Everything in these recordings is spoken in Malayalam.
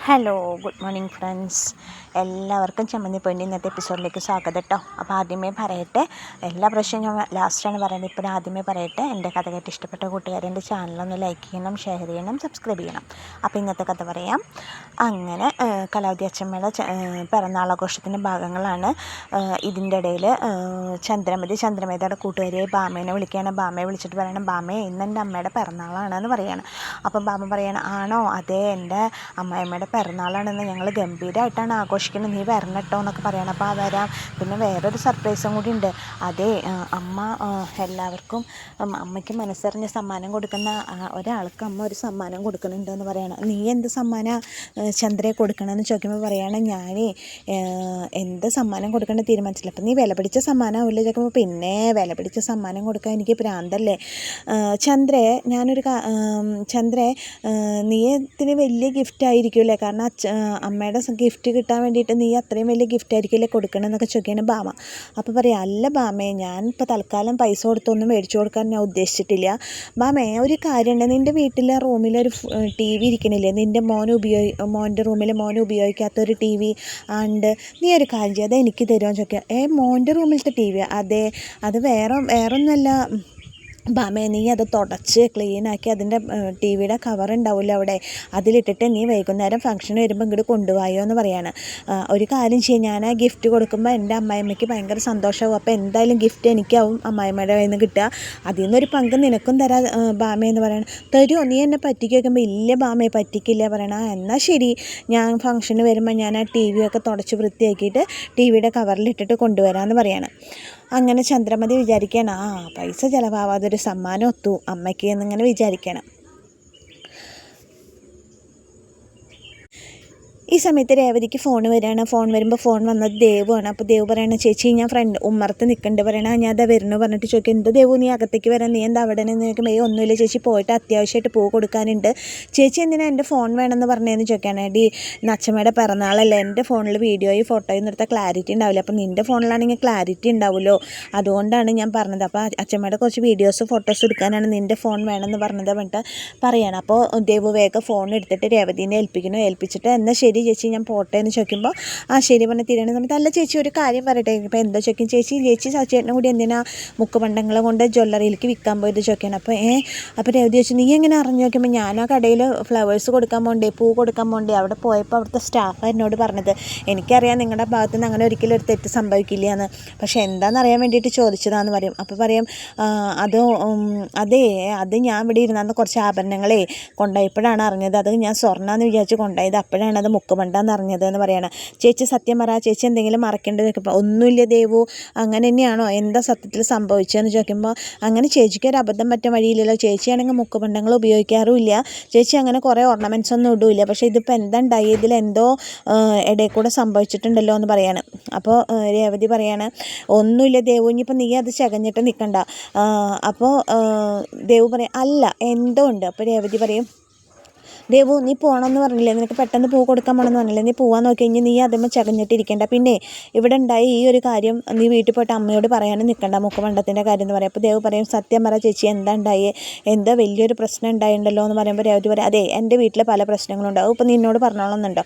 Hello, good morning friends. എല്ലാവർക്കും ചമ്മന്തി പൊന്നി ഇന്നത്തെ എപ്പിസോഡിലേക്ക് സ്വാഗതം കേട്ടോ. അപ്പോൾ ആദ്യമേ പറയട്ടെ, എല്ലാ പ്രാവശ്യവും ഞാൻ ലാസ്റ്റാണ് പറയുന്നത്, ഇപ്പോൾ ആദ്യമേ പറയട്ടെ, എൻ്റെ കഥ കേട്ട് ഇഷ്ടപ്പെട്ട കൂട്ടുകാരെ എൻ്റെ ചാനലൊന്ന് ലൈക്ക് ചെയ്യണം, ഷെയർ ചെയ്യണം, സബ്സ്ക്രൈബ് ചെയ്യണം. അപ്പോൾ ഇന്നത്തെ കഥ പറയാം. അങ്ങനെ കലാവതി അച്ചമ്മയുടെ പിറന്നാളാഘോഷത്തിൻ്റെ ഭാഗങ്ങളാണ്. ഇതിൻ്റെ ഇടയിൽ ചന്ദ്രമതിയുടെ കൂട്ടുകാരിയെ ബാമേനെ വിളിക്കുകയാണ്. ബാമയെ വിളിച്ചിട്ട് പറയണം, ബാമേ ഇന്ന് എൻ്റെ അമ്മയുടെ പിറന്നാളാണെന്ന് പറയണം. അപ്പം ബാമ പറയണം, ആണോ, അതേ എൻ്റെ അമ്മായിമ്മയുടെ പിറന്നാളാണെന്ന് ഞങ്ങൾ ഗംഭീരമായിട്ടാണ് ആഘോഷിക്കുന്നത്, നീ വരണം കേട്ടോ എന്നൊക്കെ പറയണം. അപ്പോൾ വരാം. പിന്നെ വേറൊരു സർപ്രൈസും കൂടി ഉണ്ട്. അതേ, അമ്മ എല്ലാവർക്കും അമ്മയ്ക്ക് മനസ്സറിഞ്ഞ് സമ്മാനം കൊടുക്കുന്ന ഒരാൾക്ക് അമ്മ ഒരു സമ്മാനം കൊടുക്കുന്നുണ്ടെന്ന് പറയണം. നീ എന്ത് സമ്മാനം ചന്ദ്രയെ കൊടുക്കണമെന്ന് ചോദിക്കുമ്പോൾ പറയണം, ഞാൻ എന്ത് സമ്മാനം കൊടുക്കേണ്ടത് തീരുമാനിച്ചില്ല. അപ്പം നീ വില പിടിച്ച സമ്മാനമാവില്ല ചോദിക്കുമ്പോൾ, പിന്നെ വില പിടിച്ച സമ്മാനം കൊടുക്കാൻ എനിക്ക് ഭ്രാന്തല്ലേ ചന്ദ്രയെ, നീ ഇതിന് വലിയ ഗിഫ്റ്റ് ആയിരിക്കുമല്ലേ, കാരണം അമ്മയുടെ ഗിഫ്റ്റ് കിട്ടാൻ വേണ്ടിയിട്ട് നീ അത്രയും വലിയ ഗിഫ്റ്റ് ആയിരിക്കുമല്ലേ കൊടുക്കണമെന്നൊക്കെ ചോദിക്കുകയാണ് ബാമ. അപ്പോൾ പറയാം, അല്ല ബാമേ, ഞാൻ ഇപ്പോൾ തൽക്കാലം പൈസ കൊടുത്തൊന്നും മേടിച്ചു കൊടുക്കാൻ ഞാൻ ഉദ്ദേശിച്ചിട്ടില്ല. ബാമേ, ഒരു കാര്യമുണ്ട്, നിൻ്റെ വീട്ടിലെ റൂമിലൊരു TV ഇരിക്കണില്ലേ, നിൻ്റെ മോൻ്റെ റൂമിൽ മോൻ ഉപയോഗിക്കാത്തൊരു TV ഉണ്ട്, നീ ഒരു കാര്യം ചെയ്യാതെ എനിക്ക് തരുമെന്ന് ചോദിക്കുക. മോൻ്റെ റൂമിലത്തെ TV? അതെ, അത് വേറൊന്നുമല്ല ബാമേ, നീ അത് തുടച്ച് ക്ലീനാക്കി അതിൻ്റെ TVയുടെ കവർ ഉണ്ടാവില്ല അവിടെ, അതിലിട്ടിട്ട് നീ വൈകുന്നേരം ഫംഗ്ഷൻ വരുമ്പോൾ ഇങ്ങോട്ട് കൊണ്ടുപോയോ എന്ന് പറയാണ്. ഒരു കാര്യം ചെയ്യും, ഞാൻ ആ ഗിഫ്റ്റ് കൊടുക്കുമ്പോൾ എൻ്റെ അമ്മായിമ്മയ്ക്ക് ഭയങ്കര സന്തോഷമാവും. അപ്പോൾ എന്തായാലും ഗിഫ്റ്റ് എനിക്കാവും അമ്മായിമ്മയുടെ കയ്യിൽ നിന്ന് കിട്ടുക, അതിൽ നിന്നൊരു പങ്ക് നിനക്കും തരാം ബാമേ എന്ന് പറയണം. തരുമോ, നീ എന്നെ പറ്റിക്ക് വയ്ക്കുമ്പോൾ? ഇല്ല ബാമേ, പറ്റിക്കില്ല പറയണം. എന്നാൽ ശരി, ഞാൻ ഫംഗ്ഷന് വരുമ്പോൾ ഞാൻ ആ TV ഒക്കെ തുടച്ച് വൃത്തിയാക്കിയിട്ട് TVയുടെ കവറിലിട്ടിട്ട് കൊണ്ടുവരാമെന്ന് പറയണം. അങ്ങനെ ചന്ദ്രമതി വിചാരിക്കണം, പൈസ ചിലവാവാതൊരു സമ്മാനം ഒത്തു അമ്മയ്ക്ക് എന്നിങ്ങനെ വിചാരിക്കണം. ഈ സമയത്ത് രേവതിക്ക് ഫോൺ വരികയാണ്. ഫോൺ വരുമ്പോൾ ഫോൺ വന്നത് ദേവുമാണ്. അപ്പോൾ ദേവ് പറയണം, ചേച്ചി ഞാൻ ഉമ്മറത്ത് നിൽക്കുന്നുണ്ട് പറയണം. ഞാൻ അതാ വരുന്നു പറഞ്ഞിട്ട് ചോദിക്കും, എന്ത് ദേവു നീ അകത്തേക്ക് വരാൻ, നീ എന്താ അവിടെ നിന്ന് ചോദിക്കുമ്പോൾ, ഒന്നുമില്ല ചേച്ചി, പോയിട്ട് അത്യാവശ്യമായിട്ട് പൂ കൊടുക്കാനുണ്ട്. ചേച്ചി എന്തിനാ എൻ്റെ ഫോൺ വേണമെന്ന് പറഞ്ഞതെന്ന് ചോദിക്കുകയാണ്. അച്ഛമ്മയുടെ പിറന്നാളല്ലേ, എൻ്റെ ഫോണിൽ വീഡിയോയും ഫോട്ടോയും എടുത്താൽ ക്ലാരിറ്റി ഉണ്ടാവില്ല, അപ്പോൾ നിൻ്റെ ഫോണിലാണെങ്കിൽ ക്ലാരിറ്റി ഉണ്ടാവുമല്ലോ, അതുകൊണ്ടാണ് ഞാൻ പറഞ്ഞത്. അപ്പോൾ അച്ഛമ്മയുടെ കുറച്ച് വീഡിയോസ് ഫോട്ടോസ് എടുക്കാനാണ് നിൻ്റെ ഫോൺ വേണമെന്ന് പറഞ്ഞത് പറഞ്ഞിട്ട് പറയണം. അപ്പോൾ ദേവു വേഗം ഫോൺ എടുത്തിട്ട് രേവതിനെ ഏൽപ്പിച്ചിട്ട് എന്നാൽ ശരി ചേച്ചി ഞാൻ പോട്ടെ എന്ന് ചോദിക്കുമ്പോൾ, ശരി പറഞ്ഞ് തിരിയണ സമയത്ത്, അല്ല ചേച്ചി ഒരു കാര്യം പറയട്ടെ. ഇപ്പോൾ എന്താ ചോദിക്കും, ചേച്ചി സച്ചേട്ടനും കൂടി എന്തിനാ മുക്കുപണ്ടങ്ങളെ കൊണ്ട് ജ്വല്ലറിയിലേക്ക് വിൽക്കാൻ പോയത് ചോദിക്കണം. അപ്പോൾ രേവതി ചോദിച്ചു, നീ എങ്ങനെ അറിഞ്ഞു നോക്കുമ്പോൾ, ഞാൻ ആ കടയിൽ ഫ്ലവേഴ്സ് കൊടുക്കാൻ പോകണ്ടേ, പൂ കൊടുക്കാൻ പോകണ്ടേ, അവിടെ പോയപ്പോൾ അവിടുത്തെ സ്റ്റാഫ് എന്നോട് പറഞ്ഞത്, എനിക്കറിയാം നിങ്ങളുടെ ഭാഗത്തു നിന്ന് അങ്ങനെ ഒരിക്കലും ഒരു തെറ്റ് സംഭവിക്കില്ല എന്ന്, പക്ഷേ എന്താണെന്നറിയാൻ വേണ്ടിയിട്ട് ചോദിച്ചതാണെന്ന് പറയും. അപ്പോൾ പറയും, അത് ഞാൻ ഇവിടെ ഇരുന്ന കുറച്ച് ആഭരണങ്ങളെ കൊണ്ടുപോയപ്പോഴാണ് അറിഞ്ഞത്, അത് ഞാൻ സ്വർണ്ണമെന്ന് വിചാരിച്ച് കൊണ്ടുപോയത്, അപ്പോഴാണ് അത് മുക്കുമണ്ടാന്ന് അറിഞ്ഞത് എന്ന് പറയണം. ചേച്ചി സത്യം പറ, ചേച്ചി എന്തെങ്കിലും മറക്കേണ്ടത് ചോദിക്കുമ്പോൾ, ഒന്നുമില്ല ദേവു, അങ്ങനെ തന്നെയാണോ, എന്താ സത്യത്തിൽ സംഭവിച്ചതെന്ന് ചോദിക്കുമ്പോൾ, അങ്ങനെ ചേച്ചിക്ക് ഒരു അബദ്ധം പറ്റാൻ വഴിയില്ലല്ലോ, ചേച്ചിയാണെങ്കിൽ മുക്കുമണ്ടങ്ങൾ ഉപയോഗിക്കാറുമില്ല, ചേച്ചി അങ്ങനെ കുറേ ഓർണമെൻറ്റ്സ് ഒന്നും ഇടില്ല, പക്ഷേ ഇതിപ്പോൾ എന്താ ഉണ്ടായി, ഇതിലെന്തോ ഇടയിൽ കൂടെ സംഭവിച്ചിട്ടുണ്ടല്ലോ എന്ന് പറയാണ്. അപ്പോൾ രേവതി പറയാണ്, ഒന്നുമില്ല ദേവു, ഇനിയിപ്പോൾ നീ അത് ചകഞ്ഞിട്ട് നിൽക്കണ്ട. അപ്പോൾ ദേവു പറയും, അല്ല എന്തോ ഉണ്ട്. അപ്പോൾ രേവതി പറയും, ദേവു നീ പോകണമെന്ന് പറഞ്ഞില്ലേ, നിനക്ക് പെട്ടെന്ന് പൂ കൊടുക്കാൻ പോകണമെന്ന് പറഞ്ഞില്ലേ, നീ പോകാൻ നോക്കി കഴിഞ്ഞാൽ നീ അതുമ്പോൾ ചകഞ്ഞിട്ടിരിക്കേണ്ട, പിന്നെ ഇവിടെ ഉണ്ടായി ഈ ഒരു കാര്യം നീ വീട്ടിൽ പോയിട്ട് അമ്മയോട് പറയാനും നിൽക്കണ്ട, മുക്കുമണ്ടത്തിൻ്റെ കാര്യം എന്ന് പറയും. അപ്പോൾ ദേവ് പറയും, സത്യം പറ ചേച്ചി, എന്താ ഉണ്ടായേ, എന്താ വലിയൊരു പ്രശ്നം ഉണ്ടായിട്ടുണ്ടല്ലോ എന്ന് പറയുമ്പോൾ രേവതി പറയും, അതെ എൻ്റെ വീട്ടിൽ പല പ്രശ്നങ്ങളുണ്ടാവും, ഇപ്പോൾ നിന്നോട് പറഞ്ഞോളന്നുണ്ടോ.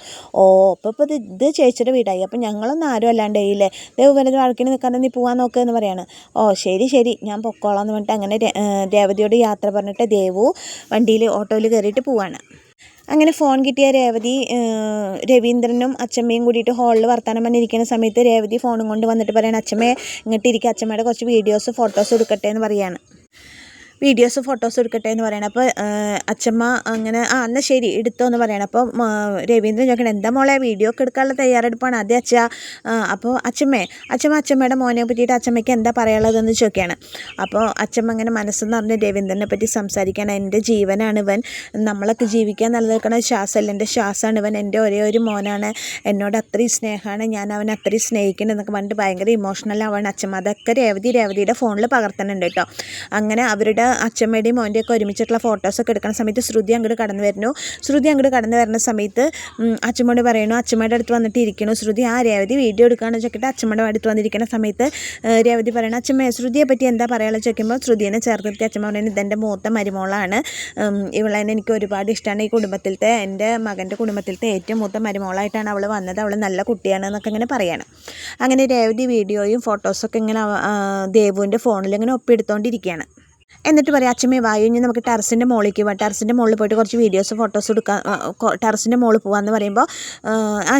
അപ്പോൾ ഇത് ചേച്ചിയുടെ വീടായി, അപ്പോൾ ഞങ്ങളൊന്നും ആരും അല്ലാണ്ടായില്ലേ, ദേവ് വലുത് വഴക്കിന് നിൽക്കാതെ നീ പോകാൻ നോക്കുക എന്ന് പറയാണ്. ശരി ഞാൻ പൊക്കോളാം എന്ന് പറഞ്ഞിട്ട് അങ്ങനെ രേവതിയോട് യാത്ര പറഞ്ഞിട്ട് ദേവു ഓട്ടോയിൽ കയറിയിട്ട് പോവാണ്. അങ്ങനെ ഫോൺ കിട്ടിയ രേവതി രവീന്ദ്രനും അച്ചമ്മയും കൂടിയിട്ട് ഹാളിൽ വർത്താനം പറഞ്ഞിരിക്കുന്ന സമയത്ത് രേവതി ഫോണും കൊണ്ട് വന്നിട്ട് പറയണം, അച്ചമ്മയെ ഇങ്ങോട്ട് ഇരിക്കുക, അച്ചമ്മയുടെ കുറച്ച് വീഡിയോസ് ഫോട്ടോസ് എടുക്കട്ടെ എന്ന് പറയാണ്. ഫോട്ടോസ് എടുക്കട്ടെ എന്ന് പറയണം. അപ്പോൾ അച്ചമ്മ അങ്ങനെ എന്നാൽ ശരി എടുത്തോ എന്ന് പറയണം. അപ്പോൾ രവീന്ദ്രൻ ചോദിക്കണം, എന്താ മോളെ വീഡിയോ ഒക്കെ എടുക്കാനുള്ള തയ്യാറെടുപ്പാണ്? അതെ അച്ഛ. അപ്പോൾ അച്ചമ്മയുടെ മോനെ പറ്റിയിട്ട് അച്ചമ്മയ്ക്ക് എന്താ പറയാനുള്ളതെന്ന് ചോദിക്കുകയാണ്. അപ്പോൾ അച്ചമ്മ അങ്ങനെ മനസ്സെന്ന് പറഞ്ഞ് രവീന്ദ്രനെ പറ്റി സംസാരിക്കുകയാണ്. എൻ്റെ ജീവനാണ് ഇവൻ, നമ്മളൊക്കെ ജീവിക്കാൻ നിലനിൽക്കുന്ന ശ്വാസമല്ല, എൻ്റെ ശ്വാസമാണ് ഇവൻ, എൻ്റെ ഒരേ ഒരു മോനാണ്, എന്നോട് അത്രയും സ്നേഹമാണ്, ഞാൻ അവനെ അത്രയും സ്നേഹിക്കുന്നുണ്ടെന്നൊക്കെ പറഞ്ഞിട്ട് ഭയങ്കര ഇമോഷണൽ ആവാണ് അച്ചമ്മ. അതൊക്കെ രേവതിയുടെ ഫോണിൽ പകർത്തുന്നുണ്ട് കേട്ടോ. അങ്ങനെ അവരുടെ അച്ഛമ്മയുടെയും മോൻ്റെയൊക്കെ ഒരുമിച്ചിട്ടുള്ള ഫോട്ടോസൊക്കെ എടുക്കുന്ന സമയത്ത് ശ്രുതി അങ്ങോട്ട് കടന്നു വരുന്ന സമയത്ത് അച്ഛമ്മയോട് പറയണു, അച്ഛമ്മയുടെ അടുത്ത് വന്നിട്ട് ഇരിക്കണു. ശ്രുതി രേവതി വീഡിയോ എടുക്കുകയാണെന്ന് ചോദിച്ചിട്ട് അച്ഛമ്മയുടെ അടുത്ത് വന്നിരിക്കുന്ന സമയത്ത് രേവതി പറയണം, അച്ഛമ്മ ശ്രുതിയെ പറ്റി എന്താ പറയാനുള്ള ചോദിക്കുമ്പോൾ ശ്രുതിയെ ചേർത്തിട്ട് അച്ഛമ്മ പറയുന്നത് ഇതെൻ്റെ മൂത്ത മരുമോളാണ്, ഇവളെ എനിക്ക് ഒരുപാട് ഇഷ്ടമാണ്. ഈ കുടുംബത്തിലത്തെ എൻ്റെ മകൻ്റെ കുടുംബത്തിലത്തെ ഏറ്റവും മൂത്ത മരുമോളായിട്ടാണ് അവൾ വന്നത്, അവൾ നല്ല കുട്ടിയാണ് എന്നൊക്കെ ഇങ്ങനെ പറയണം. അങ്ങനെ രേവതി വീഡിയോയും ഫോട്ടോസൊക്കെ ഇങ്ങനെ ദേവുവിൻ്റെ ഫോണിൽ ഇങ്ങനെ ഒപ്പിയെടുത്തുകൊണ്ടിരിക്കുകയാണ്. എന്നിട്ട് പറയാം, അച്ഛമ്മേ വായു ഇനി നമുക്ക് ടെറസിൻ്റെ മുകളിലേക്ക് പോകാം, ടെറസിൻ്റെ മുകളിൽ പോയിട്ട് കുറച്ച് വീഡിയോസ് ഫോട്ടോസ് എടുക്കാം, ടെറസിൻ്റെ മുകളിൽ പോകാമെന്ന് പറയുമ്പോൾ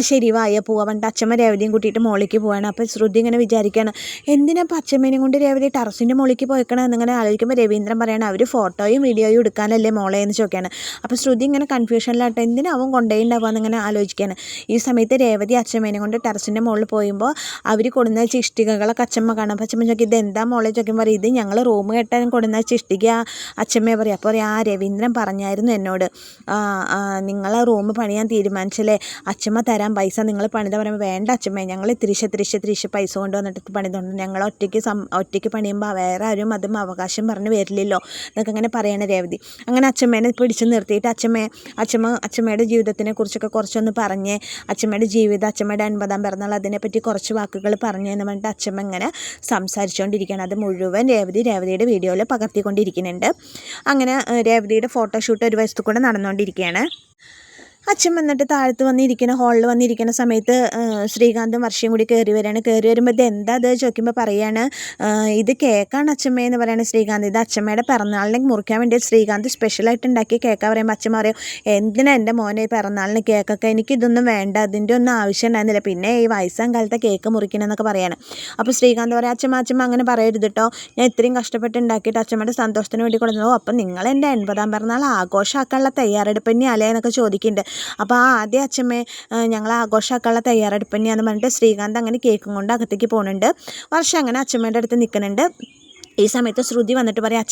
ശരി വായ പോവാൻ പറഞ്ഞിട്ട് അച്ഛമ്മ രേവതിയും കൂട്ടിയിട്ട് മുകളിലേക്ക് പോവാണ്. അപ്പോൾ ശ്രുതി ഇങ്ങനെ വിചാരിക്കുകയാണ്, എന്തിനാ അപ്പോൾ അച്ഛമ്മേനെയും കൊണ്ട് രേവതി ടെറസിൻ്റെ മുകളിലേക്ക് പോയിക്കണം എന്നിങ്ങനെ ആലോചിക്കുമ്പോൾ രവീന്ദ്രൻ പറയണം, അവർ ഫോട്ടോയും വീഡിയോയും എടുക്കാനല്ലേ മോളെ എന്ന് ചോദിക്കുകയാണ്. അപ്പോൾ ശ്രുതി ഇങ്ങനെ കൺഫ്യൂഷനിലായിട്ട് എന്തിനാ അവൻ കൊണ്ടുപോയിണ്ടാവുക എന്നിങ്ങനെ ആലോചിക്കുകയാണ്. ഈ സമയത്ത് രേവതി അച്ഛമ്മേനെ കൊണ്ട് ടെറസിൻ്റെ മുകളിൽ പോയുമ്പോൾ അവർ കൊടുന്ന ഇഷ്ടികകളൊക്കെ അച്ഛമ്മ കാണാം. അപ്പോൾ അച്ഛമ്മ ചോദിക്കും, ഇത് എന്താ മോളെ ചോദിക്കുമ്പോൾ ഇത് ഞങ്ങൾ റൂം കെട്ടാൻ കൊടുന്ന ഇഷ്ടിക അച്ഛമ്മയെ പറയും. അപ്പോൾ രവീന്ദ്രൻ പറഞ്ഞായിരുന്നു എന്നോട്, നിങ്ങൾ റൂം പണിയാൻ തീരുമാനിച്ചല്ലേ, അച്ഛമ്മ തരാൻ പൈസ, നിങ്ങൾ പണിത പറയുമ്പോൾ വേണ്ട അച്ഛമ്മേ, ഞങ്ങൾ തിരിച്ച് പൈസ കൊണ്ടുവന്നിട്ട് പണിതുകൊണ്ട് ഞങ്ങൾ ഒറ്റയ്ക്ക് പണിയുമ്പോൾ വേറെ ആരും അതും അവകാശം പറഞ്ഞ് വരില്ലല്ലോ എന്നൊക്കെ അങ്ങനെ പറയണ രേവതി. അങ്ങനെ അച്ഛമ്മേനെ പിടിച്ച് നിർത്തിയിട്ട് അച്ഛമ്മയുടെ ജീവിതത്തിനെ കുറിച്ചൊക്കെ കുറച്ചൊന്ന് പറഞ്ഞ്, അച്ഛമ്മയുടെ ജീവിതം, അച്ഛമ്മയുടെ 50-ാം പിറന്നാൾ അതിനെപ്പറ്റി കുറച്ച് വാക്കുകൾ പറഞ്ഞു എന്ന് പറഞ്ഞിട്ട് അച്ഛമ്മ ഇങ്ങനെ സംസാരിച്ചുകൊണ്ടിരിക്കുകയാണ്. അത് മുഴുവൻ രേവതിയുടെ വീഡിയോയിൽ പകർത്തിക്കൊണ്ടിരിക്കുന്നുണ്ട്. അങ്ങനെ രേവതിയുടെ ഫോട്ടോഷൂട്ട് ഒരു വശത്തു കൂടെ നടന്നുകൊണ്ടിരിക്കുകയാണ്. അച്ഛൻ വന്നിട്ട് താഴത്ത് വന്നിരിക്കുന്ന ഹാളിൽ വന്നിരിക്കുന്ന സമയത്ത് ശ്രീകാന്തും വർഷയും കൂടി കയറി വരുമ്പോൾ ഇത് എന്താ അത് ചോദിക്കുമ്പോൾ പറയാണ്, ഇത് കേക്കാണ് അച്ഛമ്മ എന്ന് പറയുന്നത് ശ്രീകാന്ത്, ഇത് അച്ഛമ്മയുടെ പിറന്നാളിന് മുറിക്കാൻ വേണ്ടി ശ്രീകാന്ത് സ്പെഷ്യലായിട്ട് ഉണ്ടാക്കിയ കേക്കാണ് പറയുമ്പോൾ അച്ഛമ്മ പറയും, എന്തിനാ എൻ്റെ മോനെ പിറന്നാളിന് കേക്കൊക്കെ, എനിക്കിതൊന്നും വേണ്ട, അതിൻ്റെ ഒന്നും ആവശ്യം ഉണ്ടായിരുന്നില്ല, പിന്നെ ഈ വയസ്സാം കാലത്തെ കേക്ക് മുറിക്കണമെന്നൊക്കെ പറയാണ്. അപ്പോൾ ശ്രീകാന്ത് പറയാം, അച്ഛമ്മ അങ്ങനെ പറയരുത് കേട്ടോ, ഞാൻ ഇത്രയും കഷ്ടപ്പെട്ട് ഉണ്ടാക്കിയിട്ട് അച്ഛമ്മയുടെ സന്തോഷത്തിന് വേണ്ടി കൊടുത്തു, അപ്പം നിങ്ങൾ എൻ്റെ 80-ാം പിറന്നാൾ ആഘോഷമാക്കാനുള്ള തയ്യാറെടുപ്പ് തന്നെയല്ലേ എന്നൊക്കെ ചോദിക്കുന്നുണ്ട്. അപ്പോൾ ആദ്യം അച്ഛമ്മേ ഞങ്ങൾ ആഘോഷമാക്കാനുള്ള തയ്യാറെടുപ്പ് തന്നെയാണെന്ന് പറഞ്ഞിട്ട് ശ്രീകാന്ത് അങ്ങനെ കേക്കും കൊണ്ട് അകത്തേക്ക് പോകുന്നുണ്ട്. വർഷം അങ്ങനെ അച്ഛമ്മയുടെ അടുത്ത് നിൽക്കുന്നുണ്ട്. ഈ സമയത്ത് ശ്രുതി വന്നിട്ട് പറയാം,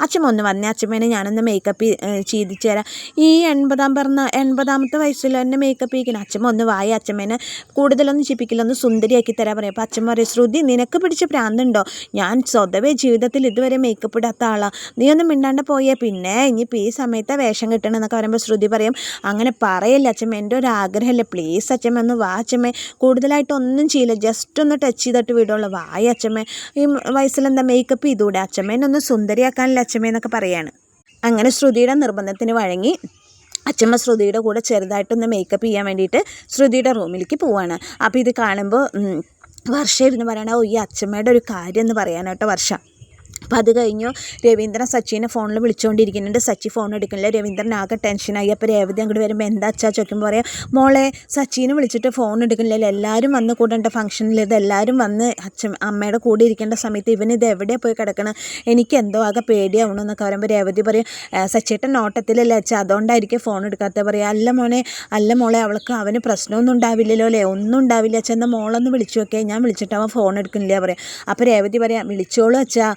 അച്ഛമ്മ ഒന്ന് വന്നേ, അച്ഛമ്മേനെ ഞാനൊന്ന് മേക്കപ്പ് ചെയ്തിച്ച് തരാം, ഈ 80-ാമത്തെ വയസ്സിൽ എന്നെ മേക്കപ്പ് ചെയ്യിക്കണം, അച്ഛമ്മ ഒന്ന് വായ, അച്ഛമ്മേനെ കൂടുതലൊന്നും ചിപ്പിക്കില്ല, ഒന്ന് സുന്ദരിയാക്കി തരാൻ പറയാം. അപ്പോൾ അച്ഛമ്മ പറയും, ശ്രുതി നിനക്ക് പിടിച്ച് പ്രാന്തുണ്ടോ, ഞാൻ സ്വതവേ ജീവിതത്തിൽ ഇതുവരെ മേക്കപ്പ് ഇടാത്ത ആളാണ്, നീ ഒന്നും മിണ്ടാണ്ട് പോയേ, പിന്നെ ഇനിയിപ്പോൾ ഈ സമയത്ത് വേഷം കിട്ടണം എന്നൊക്കെ പറയുമ്പോൾ ശ്രുതി പറയും, അങ്ങനെ പറയല്ല അച്ഛമ്മ, എൻ്റെ ഒരു ആഗ്രഹമല്ലേ, പ്ലീസ് അച്ഛമ്മ ഒന്ന് വാ അച്ഛമ്മ, കൂടുതലായിട്ടൊന്നും ചെയ്യില്ല, ജസ്റ്റ് ഒന്ന് ടച്ച് ചെയ്തിട്ട് വിടുള്ളൂ, വായ അച്ഛമ്മ, ഈ വയസ്സിലെന്താ മേക്കപ്പ് ചെയ്തൂടെ, അച്ഛമ്മേനൊന്ന് സുന്ദരിയാക്കാനല്ല അച്ഛമ്മേന്നൊക്കെ പറയാണ്. അങ്ങനെ ശ്രുതിയുടെ നിർബന്ധത്തിന് വഴങ്ങി അച്ഛമ്മ ശ്രുതിയുടെ കൂടെ ചെറുതായിട്ടൊന്ന് മേക്കപ്പ് ചെയ്യാൻ വേണ്ടിയിട്ട് ശ്രുതിയുടെ റൂമിലേക്ക് പോവാണ്. അപ്പോൾ ഇത് കാണുമ്പോൾ വർഷ ഇരുന്ന് പറയണ, ഈ അച്ഛമ്മയുടെ ഒരു കാര്യം എന്ന് പറയാനാട്ടോ വർഷ. അപ്പോൾ അത് കഴിഞ്ഞു രവീന്ദ്രൻ സച്ചിനെ ഫോണിൽ വിളിച്ചുകൊണ്ടിരിക്കുന്നുണ്ട്. സച്ചി ഫോൺ എടുക്കുന്നില്ല. രവീന്ദ്രൻ ആകെ ടെൻഷനായി. അപ്പോൾ രേവതി അങ്ങോട്ട് വരുമ്പോൾ എന്താ അച്ഛാ ചോദിക്കുമ്പോൾ പറയാം, മോളെ സച്ചിനെ വിളിച്ചിട്ട് ഫോൺ എടുക്കുന്നില്ല, എല്ലാവരും വന്ന് കൂടേണ്ട ഫംഗ്ഷനിൽ ഇത് എല്ലാവരും വന്ന് അമ്മയുടെ കൂടെ ഇരിക്കേണ്ട സമയത്ത് ഇവനിത് എവിടെ പോയി കിടക്കണം, എനിക്ക് എന്തോ ആകെ പേടിയാവണം എന്നൊക്കെ പറയുമ്പോൾ രേവതി പറയും, സച്ചിയേട്ടൻ നോട്ടത്തിലല്ലേ അച്ഛാ, അതുകൊണ്ടായിരിക്കും ഫോൺ എടുക്കാത്ത പറയാം. അല്ല മോളെ അവന് പ്രശ്നമൊന്നും ഉണ്ടാവില്ലല്ലോ അല്ലേ, ഒന്നും ഉണ്ടാവില്ല അച്ഛാ, എന്നാൽ മോളൊന്ന് വിളിച്ചു നോക്കേ, ഞാൻ വിളിച്ചിട്ട് അവൻ ഫോൺ എടുക്കുന്നില്ല പറയാം. അപ്പോൾ രേവതി പറയാം, വിളിച്ചോളൂ അച്ഛാ,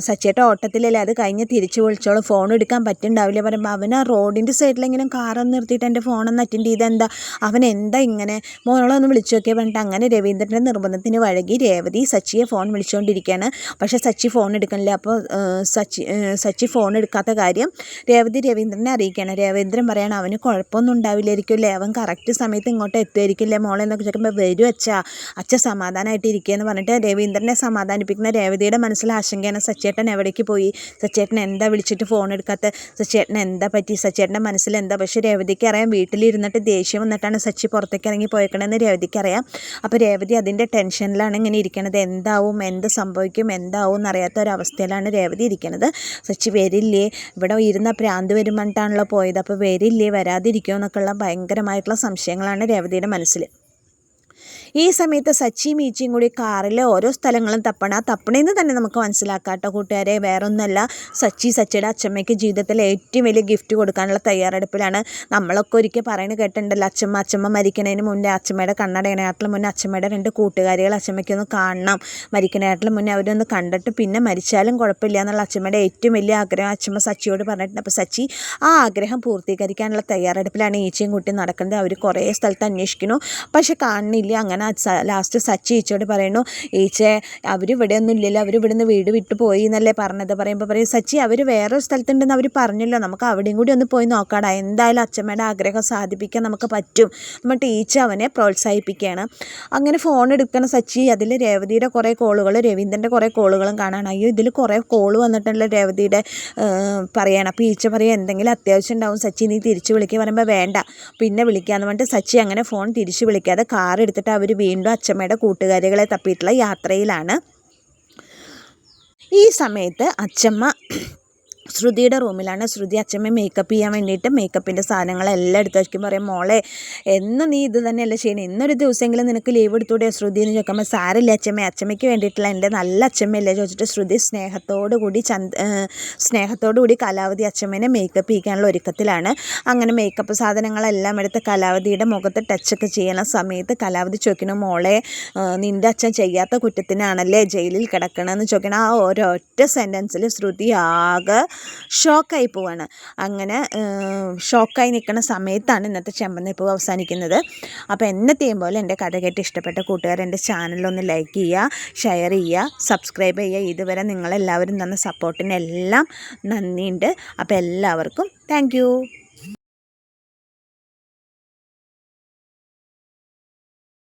സച്ചിയേട്ട ഓട്ടത്തിലല്ലേ, അത് കഴിഞ്ഞ് തിരിച്ച് വിളിച്ചോളും, ഫോൺ എടുക്കാൻ പറ്റുന്നുണ്ടാവില്ല പറയുമ്പോൾ അവൻ ആ റോഡിൻ്റെ സൈഡിലെങ്കിലും കാറൊന്ന് നിർത്തിയിട്ട് എൻ്റെ ഫോണൊന്ന് അറ്റൻഡ് ചെയ്തെന്താ, അവൻ എന്താ ഇങ്ങനെ, മോളൊന്ന് വിളിച്ചു നോക്കിയാൽ പറഞ്ഞിട്ട് അങ്ങനെ രവീന്ദ്രൻ്റെ നിർബന്ധത്തിന് വഴങ്ങി രേവതി സച്ചിയെ ഫോൺ വിളിച്ചുകൊണ്ടിരിക്കുകയാണ്. പക്ഷേ സച്ചി ഫോൺ എടുക്കണില്ല. അപ്പോൾ സച്ചി ഫോൺ എടുക്കാത്ത കാര്യം രേവതി രവീന്ദ്രനെ അറിയിക്കുകയാണ്. രവീന്ദ്രൻ പറയണം, അവന് കുഴപ്പമൊന്നും ഉണ്ടാവില്ലായിരിക്കുമല്ലേ, അവൻ കറക്റ്റ് സമയത്ത് ഇങ്ങോട്ട് എത്തുമായിരിക്കില്ലേ മോളെ എന്നൊക്കെ ചോദിക്കുമ്പോൾ വരും അച്ഛൻ സമാധാനമായിട്ട് ഇരിക്കുകയെന്ന് പറഞ്ഞിട്ട് രവീന്ദ്രനെ സമാധാനിപ്പിക്കുന്ന രേവതിയുടെ മനസ്സിൽ ആശങ്കയാണ്, സച്ചേട്ടൻ എവിടേക്ക് പോയി, സച്ചേട്ടൻ എന്താ വിളിച്ചിട്ട് ഫോൺ എടുക്കാത്ത, സച്ചേട്ടൻ എന്താ പറ്റി, സച്ചേട്ടൻ്റെ മനസ്സിൽ എന്താ. പക്ഷേ രേവതിക്ക് അറിയാം വീട്ടിലിരുന്നിട്ട് ദേഷ്യം വന്നിട്ടാണ് സച്ചി പുറത്തേക്ക് ഇറങ്ങി പോയേക്കണമെന്ന് രേവതിക്ക് അറിയാം. അപ്പോൾ രേവതി അതിൻ്റെ ടെൻഷനിലാണ് ഇങ്ങനെ ഇരിക്കണത്, എന്ത് സംഭവിക്കും എന്താവും എന്നറിയാത്ത ഒരവസ്ഥയിലാണ് രേവതി ഇരിക്കുന്നത്. സച്ചി വരില്ലേ, ഇവിടെ ഇരുന്ന പ്രാന്ത് വരുമ്പോഴാണല്ലോ പോയത്, അപ്പോൾ വരില്ലേ വരാതിരിക്കുമോ എന്നൊക്കെയുള്ള ഭയങ്കരമായിട്ടുള്ള സംശയങ്ങളാണ് രേവതിയുടെ മനസ്സിൽ. ഈ സമയത്ത് സച്ചിയും മീച്ചിയും കൂടി കാറിൽ ഓരോ സ്ഥലങ്ങളും തപ്പണേന്ന് തന്നെ നമുക്ക് മനസ്സിലാക്കാം കേട്ടോ കൂട്ടുകാരെ. വേറൊന്നുമല്ല, സച്ചിയുടെ അച്ഛമ്മയ്ക്ക് ജീവിതത്തിലെ ഏറ്റവും വലിയ ഗിഫ്റ്റ് കൊടുക്കാനുള്ള തയ്യാറെടുപ്പിലാണ്. നമ്മളൊക്കെ ഒരിക്കൽ പറയുന്നത് കേട്ടിട്ടുണ്ടല്ലോ, അച്ഛമ്മ മരിക്കണതിന് മുന്നേ, അച്ഛമ്മയുടെ കണ്ണടയണയാട്ടിന് മുന്നേ അച്ഛമ്മയുടെ 2 കൂട്ടുകാരികൾ അച്ഛമ്മയ്ക്കൊന്ന് കാണണം, മരിക്കണയാട്ടിന് മുന്നേ അവരൊന്ന് കണ്ടിട്ട് പിന്നെ മരിച്ചാലും കുഴപ്പമില്ല എന്നുള്ള അച്ഛമ്മയുടെ ഏറ്റവും വലിയ ആഗ്രഹം അച്ഛമ്മ സച്ചിയോട് പറഞ്ഞിട്ടുണ്ട്. അപ്പോൾ സച്ചി ആ ആഗ്രഹം പൂർത്തീകരിക്കാനുള്ള തയ്യാറെടുപ്പിലാണ് ഈച്ചയും കുട്ടി നടക്കുന്നത്. അവർ കുറേ സ്ഥലത്ത് അന്വേഷിക്കുന്നു, പക്ഷെ കാണുന്നില്ല. അങ്ങനെ അങ്ങനെ ലാസ്റ്റ് സച്ചി ഈച്ചയോട് പറയുന്നു, ഈച്ചേ അവരിവിടെ ഒന്നും ഇല്ലല്ലോ, അവരിവിടുന്ന് വീട് വിട്ടു പോയി എന്നല്ലേ പറഞ്ഞത്. പറയുമ്പോൾ പറയും, സച്ചി അവർ വേറൊരു സ്ഥലത്തുണ്ടെന്ന് അവർ പറഞ്ഞല്ലോ, നമുക്ക് അവിടെയും കൂടി ഒന്ന് പോയി നോക്കാടാ, എന്തായാലും അച്ഛമ്മയുടെ ആഗ്രഹം സാധിപ്പിക്കാൻ നമുക്ക് പറ്റും. നമ്മൾ ടീച്ചർ അവനെ പ്രോത്സാഹിപ്പിക്കുകയാണ്. അങ്ങനെ ഫോൺ എടുക്കണം സച്ചി. അതിൽ രേവതിയുടെ കുറേ കോളുകൾ, രവീന്ദ്രൻ്റെ കുറേ കോളുകളും കാണാണ്. അയ്യോ ഇതിൽ കുറേ കോൾ വന്നിട്ടുണ്ടല്ലോ രേവതിയുടെ പറയണം. അപ്പോൾ ഈച്ച പറയുക, എന്തെങ്കിലും അത്യാവശ്യം ഉണ്ടാവും സച്ചി, നീ തിരിച്ച് വിളിക്കുക. പറയുമ്പോൾ വേണ്ട, പിന്നെ വിളിക്കാമെന്ന് പറഞ്ഞിട്ട് സച്ചി അങ്ങനെ ഫോൺ തിരിച്ച് വിളിക്കാതെ കാർ എടുത്തിട്ട് അവർ വീണ്ടും അച്ഛമ്മയുടെ കൂട്ടുകാരികളെ തപ്പിയിട്ടുള്ള യാത്രയിലാണ്. ഈ സമയത്ത് അച്ഛമ്മ ശ്രുതിയുടെ റൂമിലാണ്. ശ്രുതി അച്ഛമ്മ മേക്കപ്പ് ചെയ്യാൻ വേണ്ടിയിട്ട് മേക്കപ്പിൻ്റെ സാധനങ്ങളെല്ലാം എടുത്ത് വയ്ക്കും. പറയും, മോളെ എന്നും നീ ഇത് തന്നെയല്ലേ ചെയ്യണം, ഇന്നൊരു ദിവസമെങ്കിലും നിനക്ക് ലീവ് എടുത്തൂടെ ശ്രുതി എന്ന് ചോദിക്കുമ്പോൾ, സാരില്ല അച്ഛമ്മയ്ക്ക് വേണ്ടിയിട്ടുള്ള എൻ്റെ നല്ല അച്ഛമ്മയല്ലേ ചോദിച്ചിട്ട് ശ്രുതി സ്നേഹത്തോടു കൂടി കലാവതി അച്ഛമ്മേനെ മേക്കപ്പ് ചെയ്യിക്കാനുള്ള ഒരുക്കത്തിലാണ്. അങ്ങനെ മേക്കപ്പ് സാധനങ്ങളെല്ലാം എടുത്ത് കലാവതിയുടെ മുഖത്ത് ടച്ചൊക്കെ ചെയ്യുന്ന സമയത്ത് കലാവതി ചോദിക്കണം, മോളെ നിൻ്റെ അച്ഛൻ ചെയ്യാത്ത കുറ്റത്തിനാണല്ലേ ജയിലിൽ കിടക്കണമെന്ന് ചോദിക്കണം. ആ ഒരൊറ്റ സെൻറ്റൻസിൽ ശ്രുതി ആകെ ഷോക്കായി പോവാണ്. അങ്ങനെ ഷോക്കായി നിൽക്കുന്ന സമയത്താണ് ഇന്നത്തെ ചെമ്പന്നിപ്പൂവ് അവസാനിക്കുന്നത്. അപ്പോൾ എന്നത്തെയും പോലെ എൻ്റെ കഥ കേട്ട് ഇഷ്ടപ്പെട്ട കൂട്ടുകാർ എൻ്റെ ചാനലൊന്ന് ലൈക്ക് ചെയ്യുക, ഷെയർ ചെയ്യുക, സബ്സ്ക്രൈബ് ചെയ്യുക. ഇതുവരെ നിങ്ങളെല്ലാവരും തന്ന സപ്പോർട്ടിനെല്ലാം നന്ദിയുണ്ട്. അപ്പോൾ എല്ലാവർക്കും താങ്ക് യു.